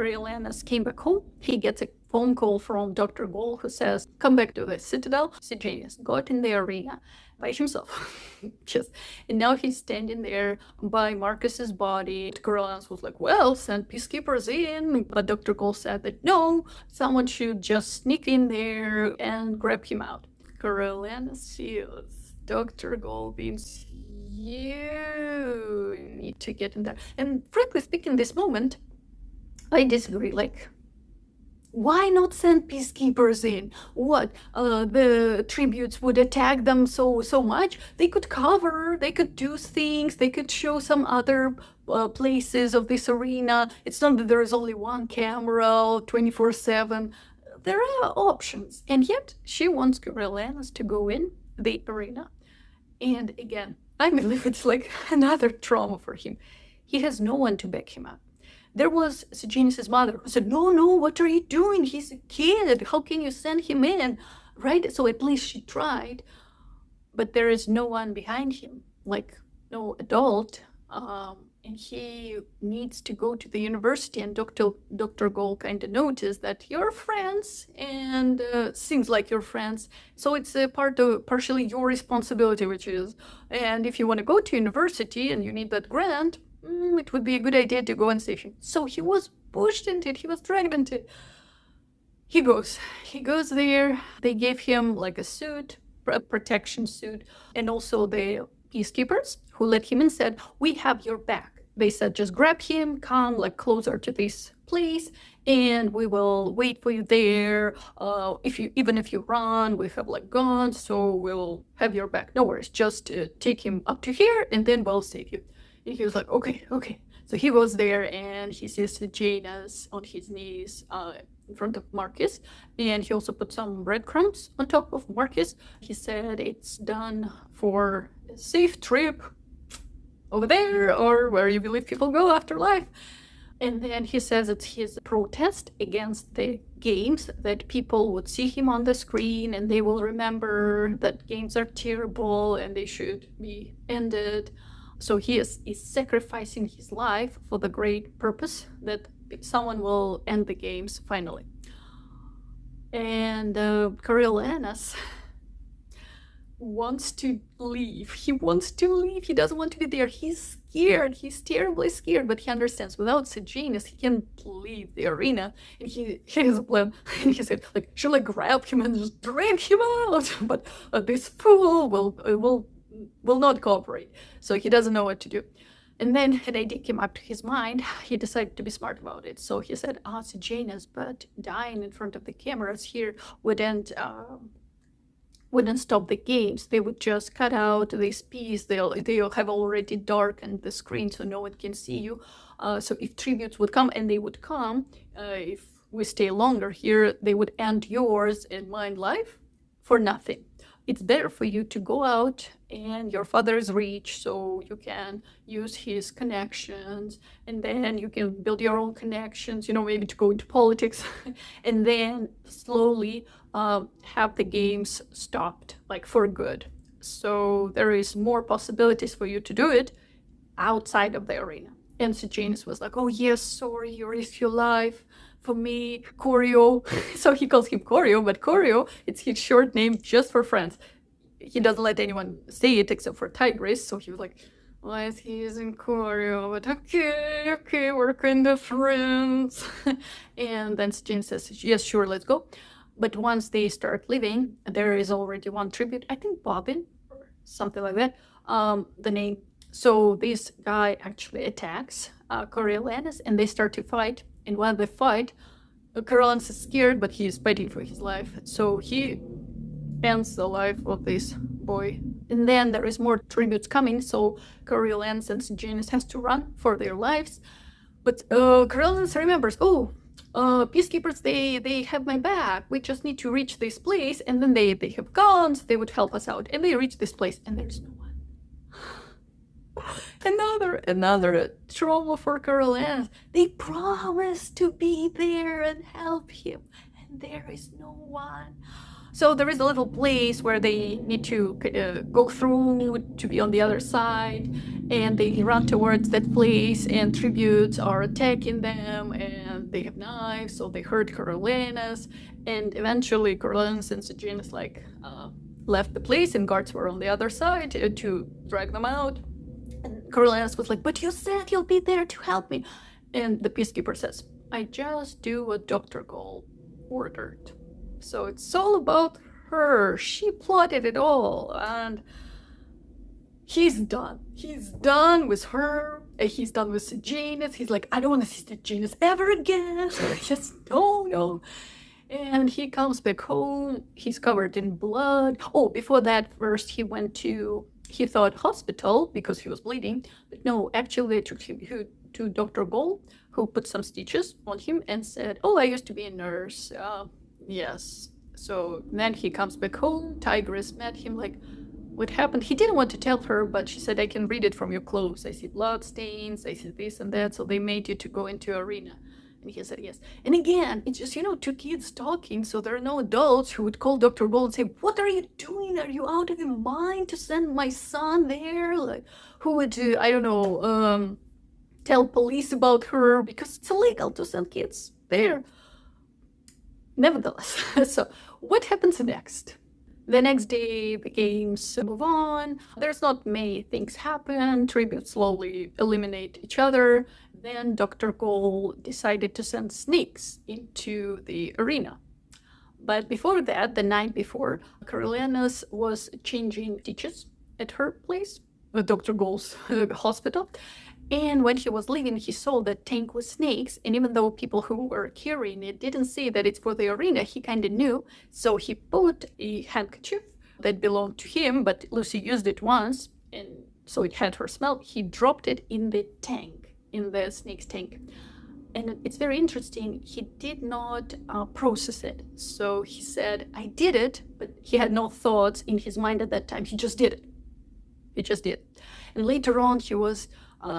Coriolanus came back home, he gets a phone call from Dr. Gol who says, come back to the Citadel. Sejanus got in the arena by himself. And now he's standing there by Marcus's body. Coriolanus was like, well, send peacekeepers in. But Dr. Gol said that no, someone should just sneak in there and grab him out. Coriolanus sees Dr. Gol being, you need to get in there. And frankly speaking, this moment, I disagree. Like, why not send peacekeepers in? What? The tributes would attack them so much? They could cover, they could do things, they could show some other places of this arena. It's not that there is only one camera 24/7. There are options. And yet, she wants Coriolanus to go in the arena. And again, I believe it's like another trauma for him. He has no one to back him up. There was Sejanus' mother who said, no, what are you doing? He's a kid. How can you send him in? Right? So at least she tried. But there is no one behind him, like no adult. And he needs to go to the university. And Dr. Gol kind of noticed that you're friends and seems like you're friends. So it's a partially your responsibility, which is, and if you want to go to university and you need that grant, it would be a good idea to go and save him. So he was pushed into it. He was dragged into it. He goes there. They gave him like a suit, a protection suit, and also the peacekeepers who let him in said, we have your back. They said, just grab him, come like closer to this place, and we will wait for you there. Even if you run, we have like guns, so we'll have your back. No worries, just take him up to here, and then we'll save you. And he was like, okay. So he was there, and he sees Sejanus on his knees in front of Marcus, and he also put some breadcrumbs on top of Marcus. He said it's done for a safe trip over there, or where you believe people go after life. And then he says it's his protest against the games, that people would see him on the screen and they will remember that games are terrible and they should be ended. So he is sacrificing his life for the great purpose that someone will end the games finally. And Coriolanus wants to leave. He doesn't want to be there. He's scared. He's terribly scared, but he understands without Sejanus, he can't leave the arena. And he has a plan. And he said, like, shall I grab him and just drag him out? But this fool will not cooperate. So he doesn't know what to do. And then an idea came up to his mind. He decided to be smart about it. So he said, Sejanus, but dying in front of the cameras here wouldn't stop the games. They would just cut out this piece. They'll have already darkened the screen so no one can see you. So if tributes would come, and they would come, if we stay longer here, they would end yours and mine life for nothing. It's better for you to go out, and your father is rich, so you can use his connections, and then you can build your own connections, maybe to go into politics, and then slowly have the games stopped, like for good. So there is more possibilities for you to do it outside of the arena. And Sejanus was like, oh yes, sorry, you risk your life for me, Corio. So he calls him Corio, but Corio, it's his short name just for friends. He doesn't let anyone say it except for Tigris. So he was like, why is he using Corio? But okay, we're kind of friends. And then Sejanus says, yes, sure, let's go. But once they start leaving, there is already one tribute, I think Bobbin or something like that, the name. So this guy actually attacks Coriolanus, and they start to fight. And while they fight, Coriolanus is scared, but he is fighting for his life. So he ends the life of this boy. And then there is more tributes coming, so Coriolanus and Sejanus has to run for their lives. But Coriolanus remembers, peacekeepers, they have my back. We just need to reach this place, and then they have guns, they would help us out. And they reach this place, and there's no one. Another trauma for Coriolanus. They promised to be there and help him, and there is no one. So there is a little place where they need to go through to be on the other side, and they run towards that place, and tributes are attacking them, and they have knives, so they hurt Coriolanus, and eventually Coriolanus and Sejanus left the place, and guards were on the other side to drag them out. And Coriolanus was like, "But you said you'll be there to help me," and the peacekeeper says, "I just do what Dr. Gall ordered." So it's all about her. She plotted it all, and he's done. He's done with her. He's done with Sejanus. He's like, "I don't want to see Sejanus ever again." Just no. And he comes back home. He's covered in blood. Oh, before that, first he thought hospital because he was bleeding. But no, actually they took him to Dr. Gall, who put some stitches on him and said, "Oh, I used to be a nurse." Yes. So then he comes back home. Tigress met him, like, "What happened?" He didn't want to tell her, but she said, "I can read it from your clothes. I see blood stains. I see this and that. So they made you to go into arena." And he said, "Yes." And again, it's just, two kids talking. So there are no adults who would call Dr. Gall and say, "What are you doing? Are you out of your mind to send my son there?" Like, who would, I don't know, tell police about her, because it's illegal to send kids there. Nevertheless, so what happens next? The next day, the games move on. There's not many things happen. Tributes slowly eliminate each other. Then Dr. Gall decided to send snakes into the arena. But before that, the night before, Coriolanus was changing stitches at her place, Dr. Gall's hospital. And when he was leaving, he saw the tank with snakes. And even though people who were carrying it didn't see that it's for the arena, he kind of knew. So he put a handkerchief that belonged to him, but Lucy used it once, and so it had her smell. He dropped it in the tank, in the snake's tank. And it's very interesting. He did not process it. So he said, "I did it," but he had no thoughts in his mind at that time. He just did it. He just did. And later on, he was,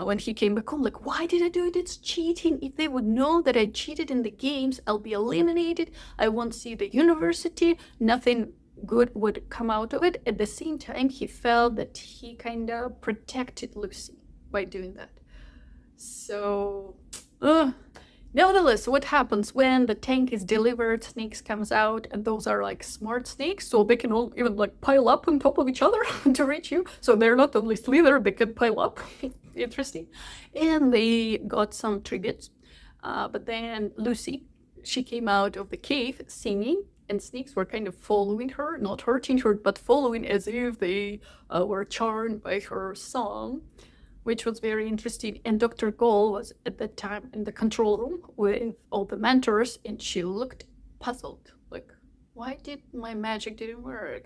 when he came back home, like, "Why did I do it? It's cheating. If they would know that I cheated in the games, I'll be eliminated. I won't see the university. Nothing good would come out of it." At the same time, he felt that he kind of protected Lucy by doing that. So, nevertheless, what happens when the tank is delivered? Snakes comes out, and those are like smart snakes, so they can all even like pile up on top of each other to reach you. So they're not only slither, they can pile up. Interesting. And they got some tributes. But then Lucy, she came out of the cave singing, and snakes were kind of following her, not hurting her, but following as if they were charmed by her song, which was very interesting. And Dr. Gall was at that time in the control room with all the mentors, and she looked puzzled, like, "Why did my magic didn't work?"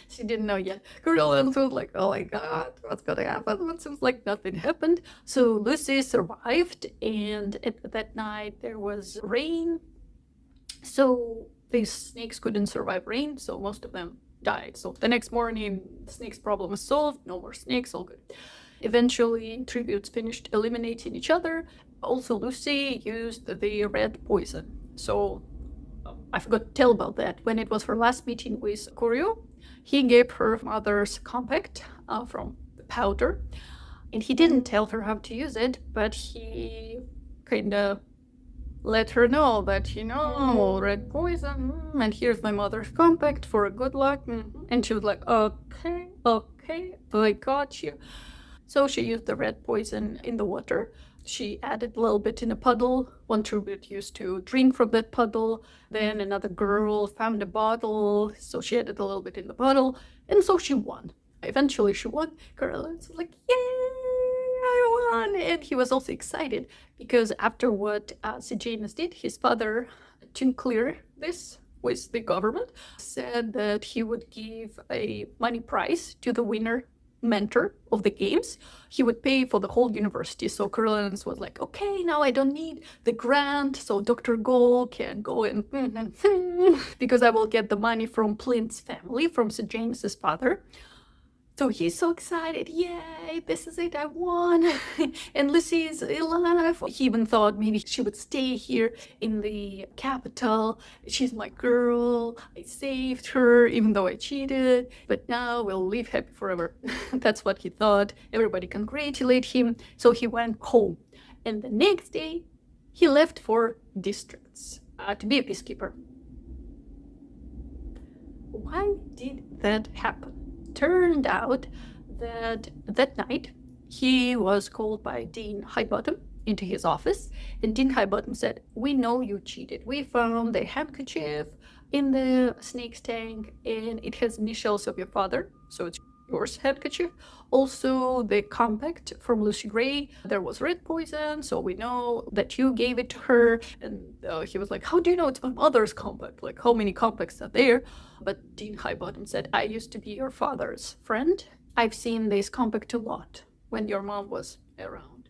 She didn't know yet. Coriolanus was like, "Oh my God, what's gonna happen?" It seems like nothing happened. So Lucy survived, and at that night there was rain. So these snakes couldn't survive rain, so most of them died. So the next morning, the snake's problem was solved. No more snakes, all good. Eventually, tributes finished eliminating each other. Also, Lucy used the red poison. So I forgot to tell about that. When it was her last meeting with Corio, he gave her mother's compact from the powder. And he didn't tell her how to use it, but he kind of let her know that, red poison, and here's my mother's compact for good luck. And she was like, okay, I got you. So she used the red poison in the water. She added a little bit in a puddle. One tribute used to drink from that puddle. Then another girl found a bottle, so she added a little bit in the bottle, and so she won. Eventually she won. Coriolanus was like, "Yay, I won!" And he was also excited because after what Sejanus did, his father, to clear this with the government, said that he would give a money prize to the winner mentor of the games. He would pay for the whole university. So Coriolanus was like, "Okay, now I don't need the grant, so Dr. Gall can go and because I will get the money from Plint's family, from St. James's father." So he's so excited. Yay, this is it, I won. And Lucy is alive. He even thought maybe she would stay here in the capital. She's my girl. I saved her, even though I cheated. But now we'll live happy forever. That's what he thought. Everybody congratulated him. So he went home. And the next day, he left for districts to be a peacekeeper. Why did that happen? Turned out that night he was called by Dean Highbottom into his office, and Dean Highbottom said, "We know you cheated. We found the handkerchief in the snake's tank, and it has initials of your father, so it's yours handkerchief. Also, the compact from Lucy Gray, there was red poison, so we know that you gave it to her." And he was like, "How do you know it's my mother's compact? Like, how many compacts are there?" But Dean Highbottom said, "I used to be your father's friend. I've seen this compact a lot when your mom was around."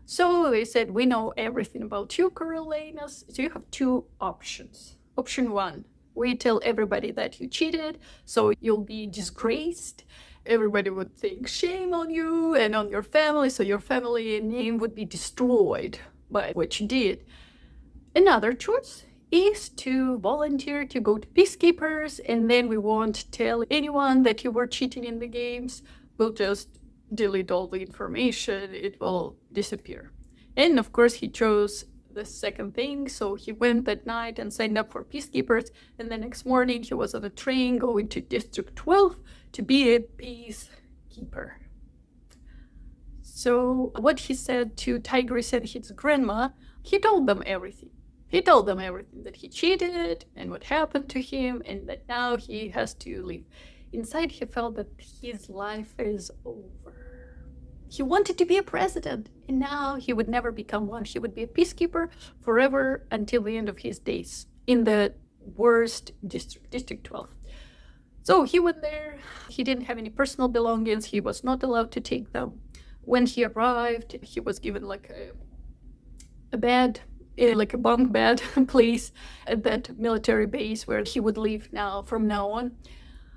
So they said, "We know everything about you, Coriolanus. So you have two options. Option one, we tell everybody that you cheated, so you'll be disgraced. Everybody would think shame on you and on your family, so your family name would be destroyed by what you did. Another choice is to volunteer to go to peacekeepers, and then we won't tell anyone that you were cheating in the games. We'll just delete all the information. It will disappear." And of course, he chose the second thing. So he went that night and signed up for peacekeepers. And the next morning, he was on a train going to District 12 to be a peacekeeper. So what he said to Tigris and his grandma, he told them everything. He told them everything, that he cheated and what happened to him, and that now he has to leave. Inside, he felt that his life is over. He wanted to be a president, and now he would never become one. He would be a peacekeeper forever until the end of his days in the worst district, District 12. So he went there. He didn't have any personal belongings. He was not allowed to take them. When he arrived, he was given like a bed, like a bunk bed place at that military base where he would live from now on.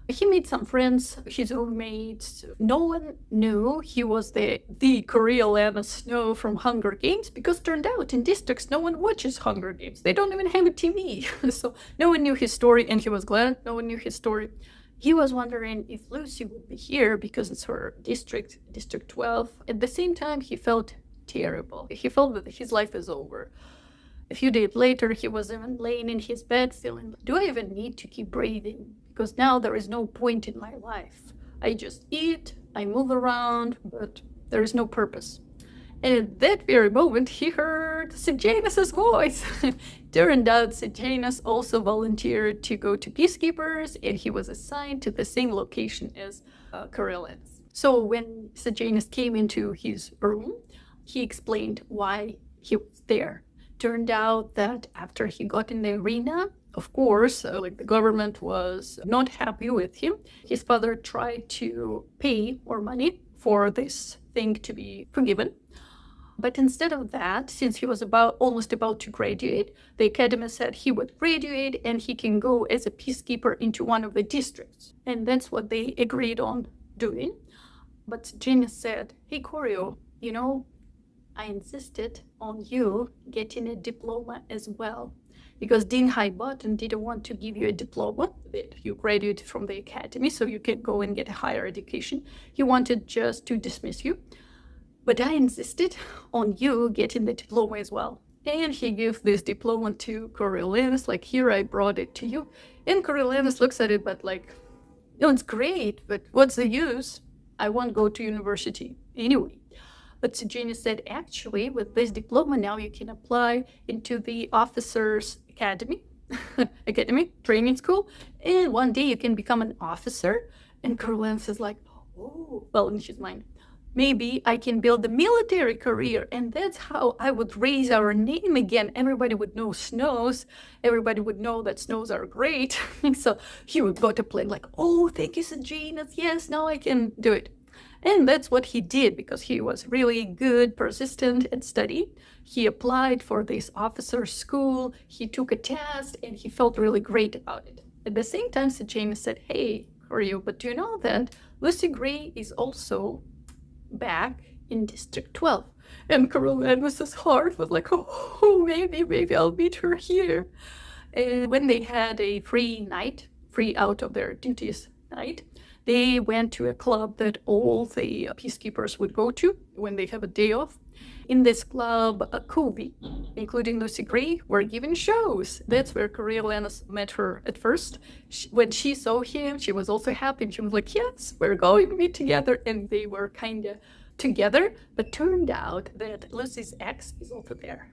He made some friends, his roommates. No one knew he was the Coriolanus Snow from Hunger Games, because turned out in districts no one watches Hunger Games. They don't even have a TV. So no one knew his story, and he was glad no one knew his story. He was wondering if Lucy would be here because it's her district, District 12. At the same time, he felt terrible. He felt that his life is over. A few days later, he was even laying in his bed feeling, do I even need to keep breathing? Because now there is no point in my life. I just eat, I move around, but there is no purpose. And at that very moment, he heard Sejanus' voice. Turned out Sejanus also volunteered to go to peacekeepers, and he was assigned to the same location as Coriolanus. So when Sejanus came into his room, he explained why he was there. Turned out that after he got in the arena, of course, the government was not happy with him. His father tried to pay more money for this thing to be forgiven. But instead of that, since he was almost about to graduate, the academy said he would graduate and he can go as a peacekeeper into one of the districts. And that's what they agreed on doing. But Genius said, "Hey, Corio, I insisted on you getting a diploma as well, because Dean Highbottom didn't want to give you a diploma that you graduated from the academy so you can go and get a higher education. He wanted just to dismiss you. But I insisted on you getting the diploma as well." And he gave this diploma to Coriolanus, like, "Here, I brought it to you." And Coriolanus looks at it, but like, "No, it's great, but what's the use? I won't go to university anyway." But Sejanus said, "Actually, with this diploma now you can apply into the officers' academy, training school, and one day you can become an officer." And Coriolanus is like, "Oh, well," in his mind, "maybe I can build a military career, and that's how I would raise our name again. Everybody would know Snows. Everybody would know that Snows are great." So he would go to plan like, "Oh, thank you, Sejanus. Yes, now I can do it." And that's what he did, because he was really good, persistent at study. He applied for this officer school, he took a test, and he felt really great about it. At the same time, Sejanus said, "Hey, Corio, but do you know that Lucy Gray is also back in District 12. And Carolina's heart was like, oh, maybe I'll meet her here. And when they had a free night, free out of their duties night, they went to a club that all the peacekeepers would go to when they have a day off. In this club, Kobe, including Lucy Gray, were given shows. That's where Coriolanus met her at first. When she saw him, she was also happy. She was like, yes, we're going to be together. And they were kind of together, but turned out that Lucy's ex is also there.